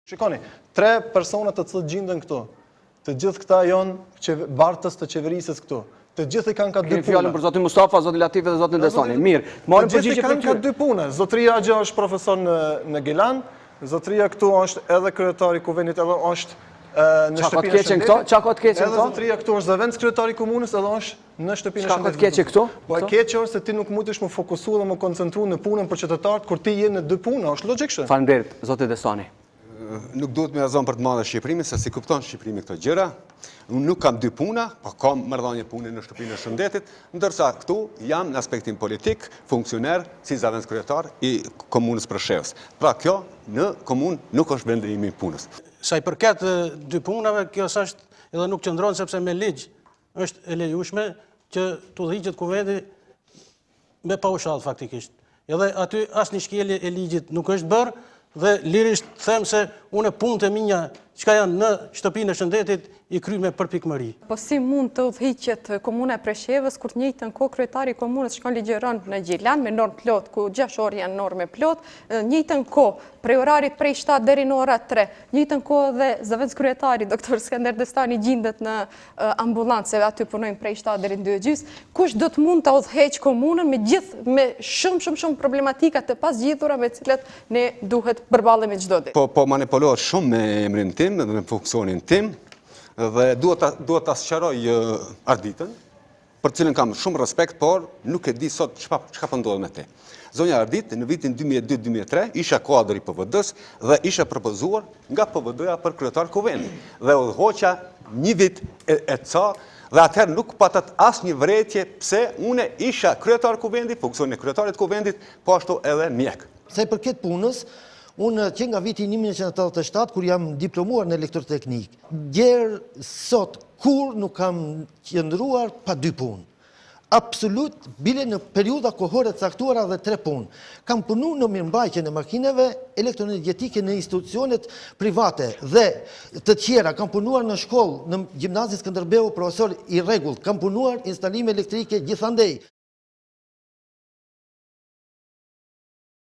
Shikoni, 3 persona të cilët gjenden këtu. Të gjithë këta janë bartës të qeverisës këtu. Të gjithë kanë ka 2 puna. Fjalën për zotin Mustafa, zotin Latif dhe zotin Desoni. Mirë, marrim përgjigje për kanë ka 2 puna. Zotria Agja është profesor në Gilan, zotria këtu është edhe kryetari i kuvendit, edhe është në shtëpinë e Shëndetit. Çka ka të keqen këto? Edhe zotria këtu është zëvendës kryetari i komunës, edhe është në shtëpinë e Shëndetit. Çka ka të keqe këtu? Po e keqe është se ti nuk mundesh më fokusu dhe më koncentru në punën për qytetarët kur ti je në 2 puna, është logjik kështu. Faleminderit, zoti Desoni. Nuk duhet me azon për të madhe Shqiprimin, se si kupton Shqiprimi këto gjëra. Unë nuk kam 2 puna, po kam marrëdhënie pune në shtëpinë e Shëndetit, ndërsa këtu jam në aspektin politik, funksioner, si zëvendës kryetar i komunës Preshevës. Pra kjo në komunë nuk është vendimi i punës. Sa i përket 2 punave, kjo është edhe nuk qëndron sepse me ligj është e lejueshme që të udhëhiqet kuvendi me paushall faktikisht. Edhe aty asnjë shkelje e ligjit nuk është bërë dhe lirisht them se unë punët e mia që janë në shtëpinë e Shëndetit i kry me përpikmëri. Po si mund të udhëhiqet komuna e Preshevës kur të njëjtën kohë kryetari i komunës shkon ligjeron në Gjilan me normë plot, ku 6 orë janë norme plot, njëjtën kohë prej orarit prej 7 deri në ora 3, njëjtën kohë dhe zëvendës kryetari doktor Skënder Destani gjendet në ambulancë, aty punojnë prej 7 deri në 2:30. Kush do të mund ta udhëheq komunën me shumë problematika të pasgjidhura me të cilat ne duhet përballemi çdo ditë. Po manipulohet shumë me emrin tim dhe me funksionin tim. Dhe duhet ta sqaroj Arditën, për cilën kam shumë respekt, por nuk e di sot çka po ndodh me te. Zonja Ardit në vitin 2002-2003 isha kuadër i PVD-s dhe isha propozuar nga PVD-ja për kryetar kuvendi. Dhe udhëhoqa 1 vit e ca dhe atëherë nuk patat asnjë vërejtje pse une isha kryetar kuvendi, funksionin e kryetarit kuvendit, po ashtu edhe mjek. Sa i përket punës, unë që nga viti 1987, kur jam diplomuar në elektroteknik, gjerë sot kur nuk kam qëndruar pa 2 punë. Absolut, bile në periuda kohore të caktuara dhe 3 punë. Kam punu në mirëmbajtjen e makineve elektroenergjetike në institucionet private dhe të tjera. Kam punuar në shkollë, në gjimnazin Skënderbeu, profesor i rregullt. Kam punuar instalime elektrike gjithandej.